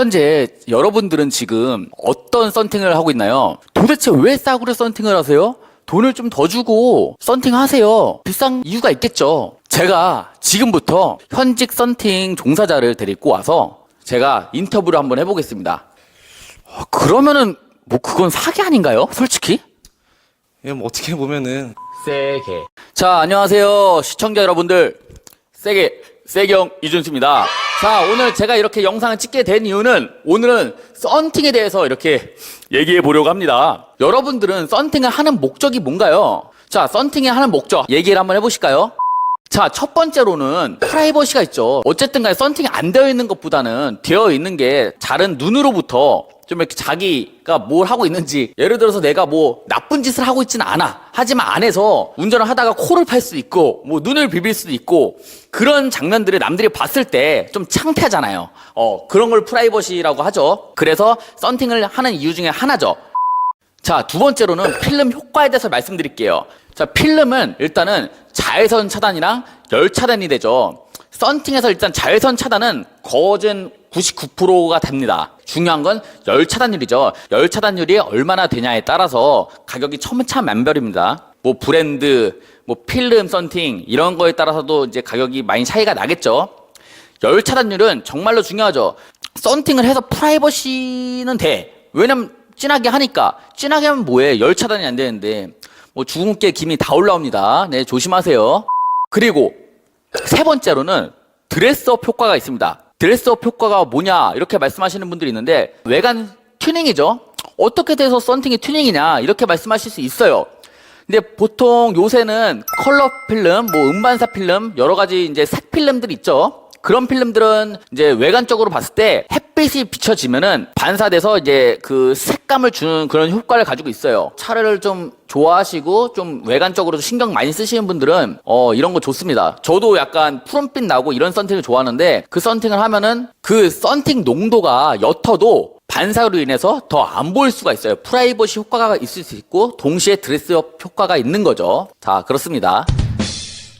현재 여러분들은 지금 어떤 썬팅을 하고 있나요? 도대체 왜 싸구려 썬팅을 하세요? 돈을 좀 더 주고 썬팅 하세요. 비싼 이유가 있겠죠. 제가 지금부터 현직 썬팅 종사자를 데리고 와서 제가 인터뷰를 한번 해보겠습니다. 그러면은 뭐 그건 사기 아닌가요? 솔직히? 예, 뭐 어떻게 보면은 세게. 자, 안녕하세요 시청자 여러분들. 세경 이준수입니다. 자, 오늘 제가 이렇게 영상을 찍게 된 이유는 오늘은 썬팅에 대해서 이렇게 얘기해 보려고 합니다. 여러분들은 썬팅을 하는 목적이 뭔가요? 자, 썬팅을 하는 목적 얘기를 한번 해보실까요? 자, 첫 번째로는 프라이버시가 있죠. 어쨌든 간에 썬팅이 안 되어 있는 것보다는 되어 있는 게 다른 눈으로부터 좀 이렇게 자기가 뭘 하고 있는지, 예를 들어서 내가 뭐 나쁜 짓을 하고 있지는 않아. 하지만 안에서 운전을 하다가 코를 팔 수도 있고 뭐 눈을 비빌 수도 있고 그런 장면들을 남들이 봤을 때 좀 창피하잖아요. 그런 걸 프라이버시라고 하죠. 그래서 썬팅을 하는 이유 중에 하나죠. 자, 두 번째로는 필름 효과에 대해서 말씀드릴게요. 자, 필름은 일단은 자외선 차단이랑 열 차단이 되죠. 썬팅에서 일단 자외선 차단은 거진 99%가 됩니다. 중요한 건 열 차단율이죠. 열 차단율이 얼마나 되냐에 따라서 가격이 천차만별입니다. 뭐 브랜드, 뭐 필름 썬팅 이런 거에 따라서도 이제 가격이 많이 차이가 나겠죠. 열 차단율은 정말로 중요하죠. 썬팅을 해서 프라이버시는 돼. 왜냐면 진하게 하니까. 진하게 하면 뭐해? 열 차단이 안 되는데 뭐 주근깨 김이 다 올라옵니다. 네, 조심하세요. 그리고 세 번째로는 드레스업 효과가 있습니다. 드레스업 효과가 뭐냐 이렇게 말씀하시는 분들이 있는데 외관 튜닝이죠. 어떻게 돼서 썬팅이 튜닝이냐 이렇게 말씀하실 수 있어요. 근데 보통 요새는 컬러 필름, 뭐 음반사 필름, 여러 가지 이제 색 필름들 있죠. 그런 필름들은 이제 외관적으로 봤을 때 햇빛이 비춰지면은 반사돼서 이제 그 색감을 주는 그런 효과를 가지고 있어요. 차를 좀 좋아하시고 좀 외관적으로 신경 많이 쓰시는 분들은 이런 거 좋습니다. 저도 약간 푸른빛 나고 이런 썬팅을 좋아하는데 그 썬팅을 하면은 그 썬팅 농도가 옅어도 반사로 인해서 더 안 보일 수가 있어요. 프라이버시 효과가 있을 수 있고 동시에 드레스업 효과가 있는 거죠. 자, 그렇습니다.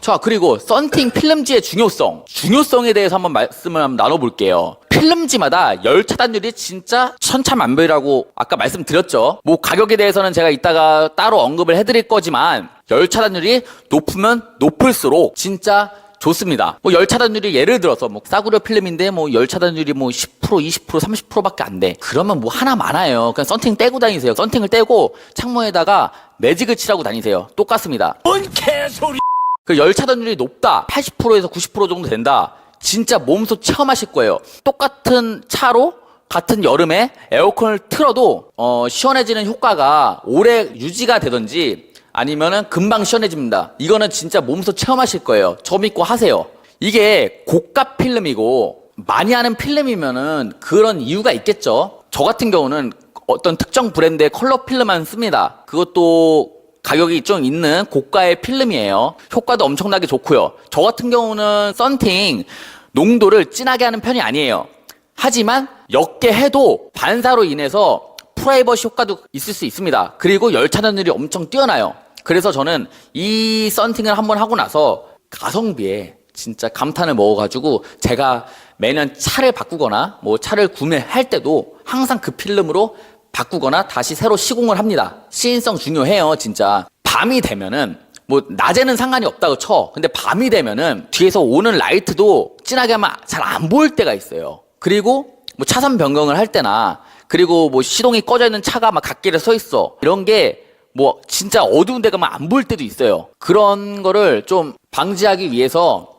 자, 그리고 썬팅 필름지의 중요성에 대해서 한번 말씀을 한번 나눠볼게요. 필름지마다 열 차단율이 진짜 천차만별이라고 아까 말씀드렸죠. 뭐 가격에 대해서는 제가 이따가 따로 언급을 해드릴 거지만 열 차단율이 높으면 높을수록 진짜 좋습니다. 뭐 열 차단율이 예를 들어서 뭐 싸구려 필름인데 뭐 열 차단율이 뭐 10%, 20%, 30%밖에 안 돼. 그러면 뭐 하나 많아요. 그냥 썬팅 떼고 다니세요. 썬팅을 떼고 창문에다가 매직을 칠하고 다니세요. 똑같습니다. 뭔 개소리! 그 열 차단율이 높다. 80%에서 90% 정도 된다. 진짜 몸소 체험하실 거예요. 똑같은 차로 같은 여름에 에어컨을 틀어도 시원해지는 효과가 오래 유지가 되든지 아니면은 금방 시원해집니다. 이거는 진짜 몸소 체험하실 거예요. 저 믿고 하세요. 이게 고가 필름이고 많이 하는 필름이면은 그런 이유가 있겠죠. 저 같은 경우는 어떤 특정 브랜드의 컬러 필름만 씁니다. 그것도 가격이 좀 있는 고가의 필름이에요. 효과도 엄청나게 좋고요. 저 같은 경우는 썬팅 농도를 진하게 하는 편이 아니에요. 하지만 옅게 해도 반사로 인해서 프라이버시 효과도 있을 수 있습니다. 그리고 열 차단율이 엄청 뛰어나요. 그래서 저는 이 썬팅을 한번 하고 나서 가성비에 진짜 감탄을 먹어가지고 제가 매년 차를 바꾸거나 뭐 차를 구매할 때도 항상 그 필름으로 바꾸거나 다시 새로 시공을 합니다. 시인성 중요해요, 진짜. 밤이 되면은 뭐 낮에는 상관이 없다고 쳐. 근데 밤이 되면은 뒤에서 오는 라이트도 진하게 하면 잘 안 보일 때가 있어요. 그리고 뭐 차선 변경을 할 때나 그리고 뭐 시동이 꺼져 있는 차가 막 갓길에 서 있어. 이런 게 뭐 진짜 어두운 데 가면 안 보일 때도 있어요. 그런 거를 좀 방지하기 위해서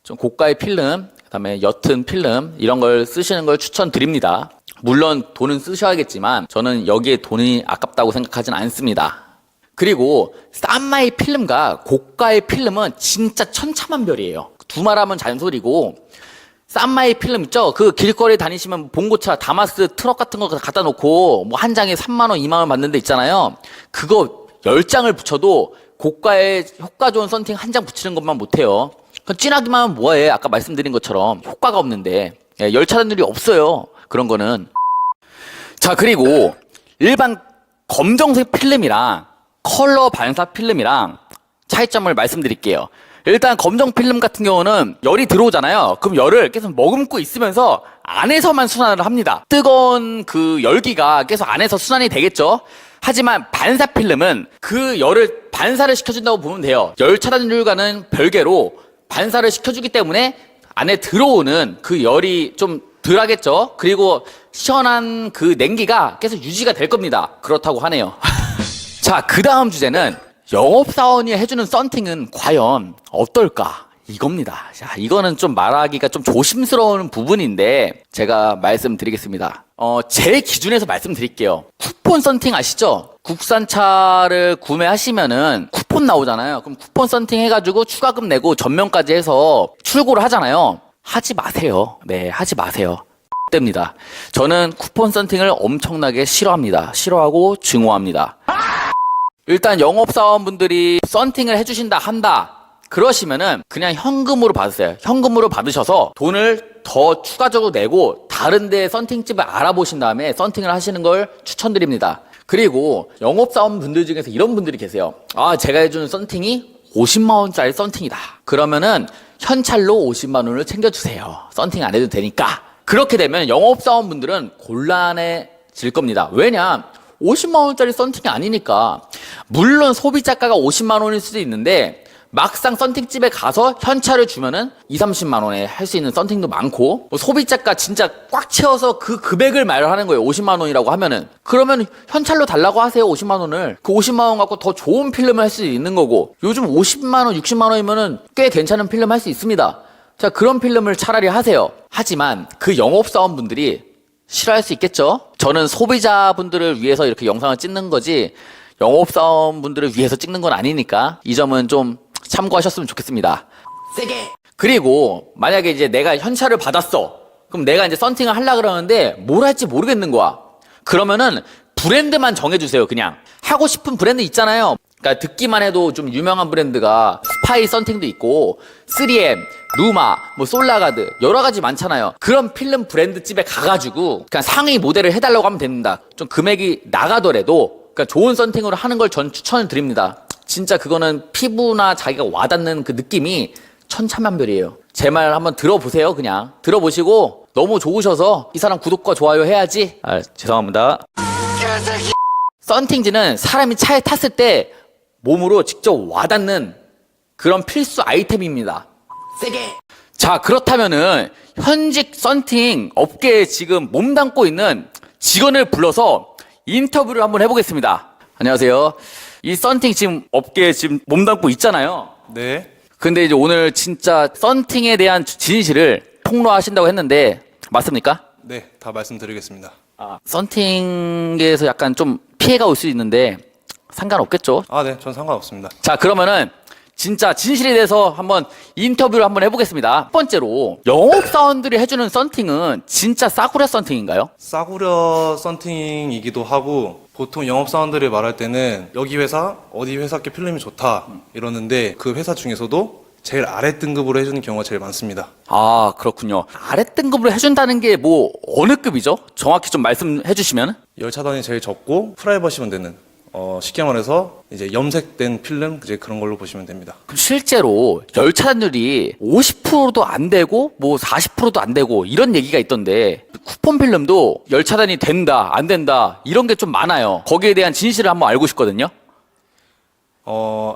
좀 고가의 필름, 그다음에 옅은 필름 이런 걸 쓰시는 걸 추천드립니다. 물론 돈은 쓰셔야겠지만 저는 여기에 돈이 아깝다고 생각하진 않습니다. 그리고 싼 마이 필름과 고가의 필름은 진짜 천차만별이에요. 두말하면 잔소리고 싼 마이 필름 있죠? 그 길거리에 다니시면 봉고차, 다마스 트럭 같은 거 갖다 놓고 뭐 한 장에 3만 원, 2만 원 받는 데 있잖아요. 그거 10장을 붙여도 고가의 효과 좋은 썬팅 한 장 붙이는 것만 못해요. 진하기만 하면 뭐해? 아까 말씀드린 것처럼 효과가 없는데 열 차단율이 없어요. 그런 거는. 자, 그리고 일반 검정색 필름이랑 컬러 반사 필름이랑 차이점을 말씀드릴게요. 일단 검정 필름 같은 경우는 열이 들어오잖아요. 그럼 열을 계속 머금고 있으면서 안에서만 순환을 합니다. 뜨거운 그 열기가 계속 안에서 순환이 되겠죠. 하지만 반사 필름은 그 열을 반사를 시켜준다고 보면 돼요. 열 차단율과는 별개로 반사를 시켜주기 때문에 안에 들어오는 그 열이 좀 덜하겠죠. 그리고 시원한 그 냉기가 계속 유지가 될 겁니다. 그렇다고 하네요. 자, 그 다음 주제는 영업사원이 해주는 썬팅은 과연 어떨까? 이겁니다. 자, 이거는 좀 말하기가 좀 조심스러운 부분인데 제가 말씀드리겠습니다. 제 기준에서 말씀드릴게요. 쿠폰 썬팅 아시죠? 국산차를 구매하시면은 쿠폰 나오잖아요. 그럼 쿠폰 썬팅 해가지고 추가금 내고 전면까지 해서 출고를 하잖아요. 하지 마세요. 네, 하지 마세요. 됩니다. 저는 쿠폰 썬팅을 엄청나게 싫어합니다. 싫어하고 증오합니다. 일단 영업사원분들이 썬팅을 해주신다 한다 그러시면은 그냥 현금으로 받으세요. 현금으로 받으셔서 돈을 더 추가적으로 내고 다른 데 썬팅집을 알아보신 다음에 썬팅을 하시는 걸 추천드립니다. 그리고 영업사원분들 중에서 이런 분들이 계세요. 아, 제가 해주는 썬팅이 50만 원짜리 썬팅이다. 그러면은 현찰로 50만 원을 챙겨주세요. 썬팅 안 해도 되니까. 그렇게 되면 영업사원분들은 곤란해질 겁니다. 왜냐? 50만 원짜리 썬팅이 아니니까. 물론 소비자가가 50만 원일 수도 있는데 막상 썬팅집에 가서 현찰을 주면은 2, 30만 원에 할 수 있는 썬팅도 많고 소비자가 진짜 꽉 채워서 그 금액을 말하는 거예요. 50만 원이라고 하면은. 그러면 현찰로 달라고 하세요. 50만 원을. 그 50만 원 갖고 더 좋은 필름을 할 수 있는 거고 요즘 50만 원, 60만 원이면은 꽤 괜찮은 필름 할 수 있습니다. 자, 그런 필름을 차라리 하세요. 하지만 그 영업사원분들이 싫어할 수 있겠죠? 저는 소비자분들을 위해서 이렇게 영상을 찍는 거지 영업사원분들을 위해서 찍는 건 아니니까 이 점은 좀 참고하셨으면 좋겠습니다. 세게! 그리고 만약에 이제 내가 현찰을 받았어. 그럼 내가 이제 썬팅을 하려고 그러는데 뭘 할지 모르겠는 거야. 그러면은 브랜드만 정해주세요. 그냥 하고 싶은 브랜드 있잖아요. 그러니까 듣기만 해도 좀 유명한 브랜드가 스파이 썬팅도 있고 3M, 루마, 뭐 솔라가드 여러 가지 많잖아요. 그런 필름 브랜드 집에 가가지고 그냥 상위 모델을 해달라고 하면 됩니다. 좀 금액이 나가더라도 그러니까 좋은 썬팅으로 하는 걸 전 추천을 드립니다. 진짜 그거는 피부나 자기가 와닿는 그 느낌이 천차만별이에요. 제 말 한번 들어보세요. 그냥 들어보시고 너무 좋으셔서 이 사람 구독과 좋아요 해야지. 아, 죄송합니다. 썬팅지는 사람이 차에 탔을 때 몸으로 직접 와닿는 그런 필수 아이템입니다. 세게. 자, 그렇다면은 현직 썬팅 업계에 지금 몸담고 있는 직원을 불러서 인터뷰를 한번 해보겠습니다. 안녕하세요. 이 썬팅 지금 업계에 지금 몸담고 있잖아요. 네. 근데 이제 오늘 진짜 썬팅에 대한 진실을 폭로하신다고 했는데 맞습니까? 네, 다 말씀드리겠습니다. 썬팅에서 약간 좀 피해가 올 수 있는데 상관없겠죠? 네, 전 상관없습니다. 자, 그러면은 진짜 진실에 대해서 한번 인터뷰를 한번 해보겠습니다. 첫 번째로 영업사원들이 해주는 썬팅은 진짜 싸구려 썬팅인가요? 싸구려 썬팅이기도 하고 보통 영업사원들이 말할 때는 여기 회사, 어디 회사께 필름이 좋다 이러는데 그 회사 중에서도 제일 아래 등급으로 해주는 경우가 제일 많습니다. 아, 그렇군요. 아래 등급으로 해준다는 게 뭐 어느 급이죠? 정확히 좀 말씀해 주시면. 열차단이 제일 적고 프라이버시만 되는 쉽게 말해서 이제 염색된 필름 이제 그런 걸로 보시면 됩니다. 그럼 실제로 열 차단율이 50%도 안 되고 뭐 40%도 안 되고 이런 얘기가 있던데 쿠폰 필름도 열 차단이 된다 안 된다 이런 게 좀 많아요. 거기에 대한 진실을 한번 알고 싶거든요.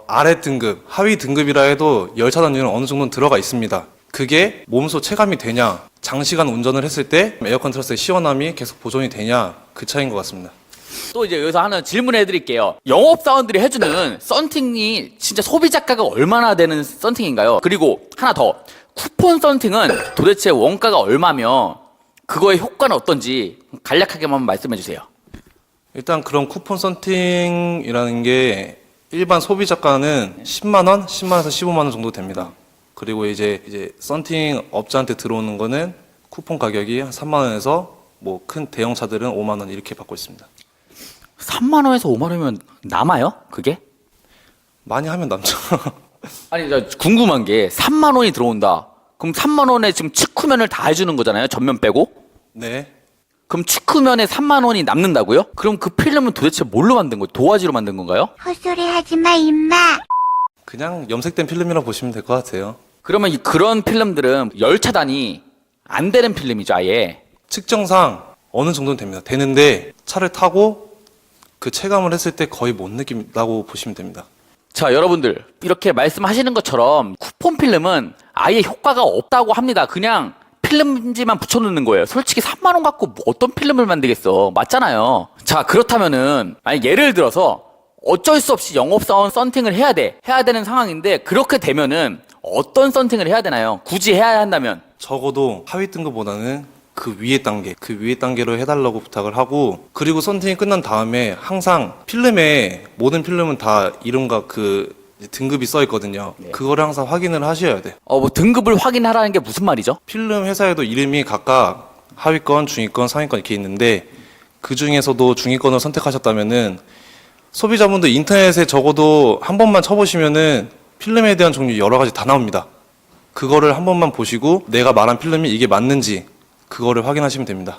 아래 등급, 하위 등급이라 해도 열 차단율은 어느 정도는 들어가 있습니다. 그게 몸소 체감이 되냐, 장시간 운전을 했을 때 에어컨 틀었을 때 시원함이 계속 보존이 되냐 그 차이인 것 같습니다. 또 이제 여기서 하나 질문을 해드릴게요. 영업사원들이 해주는 썬팅이 진짜 소비자가가 얼마나 되는 썬팅인가요? 그리고 하나 더, 쿠폰 썬팅은 도대체 원가가 얼마며 그거의 효과는 어떤지 간략하게만 말씀해 주세요. 일단 그런 쿠폰 썬팅이라는 게 일반 소비자가는 10만 원, 10만 원에서 15만 원 정도 됩니다. 그리고 이제 썬팅 업자한테 들어오는 거는 쿠폰 가격이 한 3만 원에서 뭐 큰 대형차들은 5만 원 이렇게 받고 있습니다. 3만 원에서 5만 원이면 남아요? 그게? 많이 하면 남죠. 아니, 저 궁금한 게 3만 원이 들어온다. 그럼 3만 원에 지금 측후면을 다 해주는 거잖아요. 전면 빼고. 네. 그럼 측후면에 3만 원이 남는다고요? 그럼 그 필름은 도대체 뭘로 만든 거예요? 도화지로 만든 건가요? 헛소리 하지 마, 임마. 그냥 염색된 필름이라고 보시면 될 것 같아요. 그러면 그런 필름들은 열 차단이 안 되는 필름이죠, 아예. 측정상 어느 정도는 됩니다. 되는데 차를 타고 그 체감을 했을 때 거의 못 느낀다고 보시면 됩니다. 자, 여러분들 이렇게 말씀하시는 것처럼 쿠폰 필름은 아예 효과가 없다고 합니다. 그냥 필름지만 붙여놓는 거예요. 솔직히 3만 원 갖고 뭐 어떤 필름을 만들겠어. 맞잖아요. 자, 그렇다면은 아니 예를 들어서 어쩔 수 없이 영업사원 썬팅을 해야 되는 상황인데 그렇게 되면은 어떤 썬팅을 해야 되나요? 굳이 해야 한다면. 적어도 하위 등급보다는 그 위에 단계로 해달라고 부탁을 하고, 그리고 썬팅이 끝난 다음에 항상 필름에, 모든 필름은 다 이름과 그 등급이 써 있거든요. 그거를 항상 확인을 하셔야 돼. 뭐 등급을 확인하라는 게 무슨 말이죠? 필름 회사에도 이름이 각각 하위권, 중위권, 상위권 이렇게 있는데, 그 중에서도 중위권을 선택하셨다면은 소비자분들 인터넷에 적어도 한 번만 쳐보시면은 필름에 대한 종류 여러 가지 다 나옵니다. 그거를 한 번만 보시고 내가 말한 필름이 이게 맞는지 그거를 확인하시면 됩니다.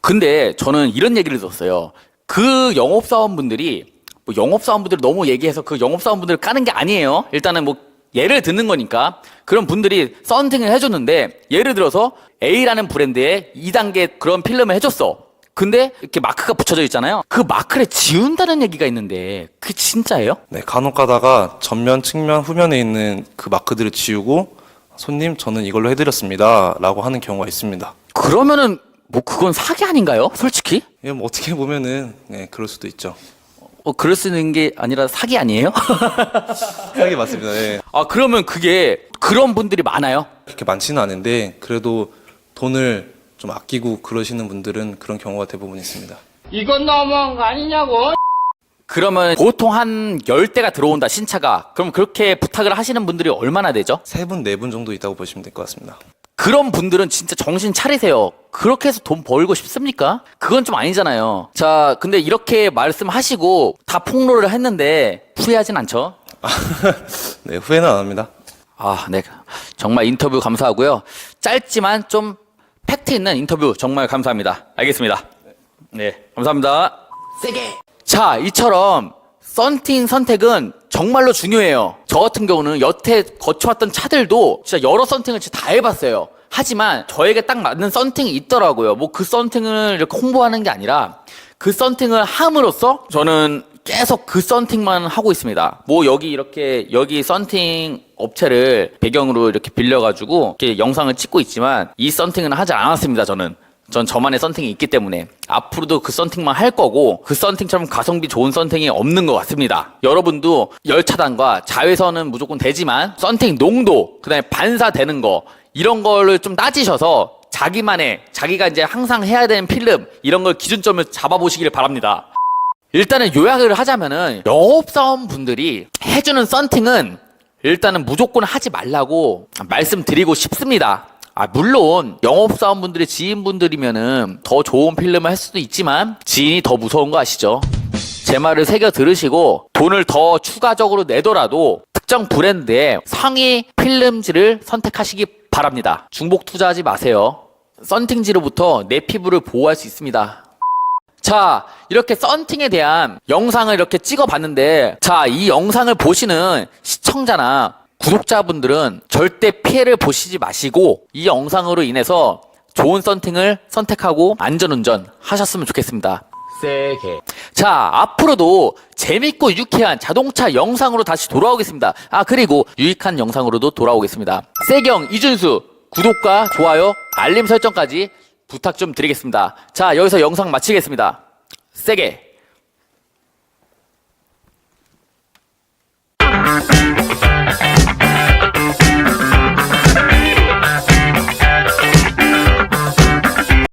근데 저는 이런 얘기를 들었어요. 그 영업사원분들이 뭐 영업사원분들 너무 얘기해서 그 영업사원분들을 까는 게 아니에요. 일단은 뭐 예를 듣는 거니까 그런 분들이 썬팅을 해줬는데 예를 들어서 A라는 브랜드의 2단계 그런 필름을 해줬어. 근데 이렇게 마크가 붙여져 있잖아요. 그 마크를 지운다는 얘기가 있는데 그게 진짜예요? 네, 간혹 가다가 전면, 측면, 후면에 있는 그 마크들을 지우고 손님 저는 이걸로 해드렸습니다 라고 하는 경우가 있습니다. 그러면은 뭐 그건 사기 아닌가요? 솔직히? 예, 뭐 어떻게 보면은 네, 그럴 수도 있죠. 그럴 수 있는 게 아니라 사기 아니에요? 사기 맞습니다. 네. 그러면 그게 그런 분들이 많아요? 그렇게 많지는 않은데 그래도 돈을 좀 아끼고 그러시는 분들은 그런 경우가 대부분 있습니다. 이건 너무한 거 아니냐고? 그러면 보통 한 10대가 들어온다, 신차가. 그럼 그렇게 부탁을 하시는 분들이 얼마나 되죠? 3분, 4분 정도 있다고 보시면 될 것 같습니다. 그런 분들은 진짜 정신 차리세요. 그렇게 해서 돈 벌고 싶습니까? 그건 좀 아니잖아요. 자, 근데 이렇게 말씀하시고 다 폭로를 했는데 후회하진 않죠? 네, 후회는 안 합니다. 네. 정말 인터뷰 감사하고요. 짧지만 좀 팩트 있는 인터뷰 정말 감사합니다. 알겠습니다. 네, 감사합니다. 세게. 자, 이처럼 썬팅 선택은 정말로 중요해요. 저 같은 경우는 여태 거쳐왔던 차들도 진짜 여러 썬팅을 진짜 다 해봤어요. 하지만 저에게 딱 맞는 썬팅이 있더라고요. 뭐 그 썬팅을 이렇게 홍보하는 게 아니라 그 썬팅을 함으로써 저는 계속 그 썬팅만 하고 있습니다. 뭐 여기 썬팅 업체를 배경으로 이렇게 빌려가지고 이렇게 영상을 찍고 있지만 이 썬팅은 하지 않았습니다. 전 저만의 썬팅이 있기 때문에 앞으로도 그 썬팅만 할 거고 그 썬팅처럼 가성비 좋은 썬팅이 없는 것 같습니다. 여러분도 열 차단과 자외선은 무조건 되지만 썬팅 농도, 그다음에 반사되는 거 이런 거를 좀 따지셔서 자기가 이제 항상 해야 되는 필름 이런 걸 기준점을 잡아보시길 바랍니다. 일단은 요약을 하자면은 영업사원분들이 해주는 썬팅은 일단은 무조건 하지 말라고 말씀드리고 싶습니다. 물론 영업사원분들이 지인분들이면은 더 좋은 필름을 할 수도 있지만 지인이 더 무서운 거 아시죠? 제 말을 새겨 들으시고 돈을 더 추가적으로 내더라도 특정 브랜드의 상위 필름지를 선택하시기 바랍니다. 중복 투자하지 마세요. 썬팅지로부터 내 피부를 보호할 수 있습니다. 자, 이렇게 썬팅에 대한 영상을 이렇게 찍어봤는데, 자, 이 영상을 보시는 시청자나 구독자분들은 절대 피해를 보시지 마시고 이 영상으로 인해서 좋은 썬팅을 선택하고 안전운전 하셨으면 좋겠습니다. 세게. 자, 앞으로도 재밌고 유쾌한 자동차 영상으로 다시 돌아오겠습니다. 그리고 유익한 영상으로도 돌아오겠습니다. 세경 이준수 구독과 좋아요, 알림 설정까지 부탁 좀 드리겠습니다. 자, 여기서 영상 마치겠습니다. 세게.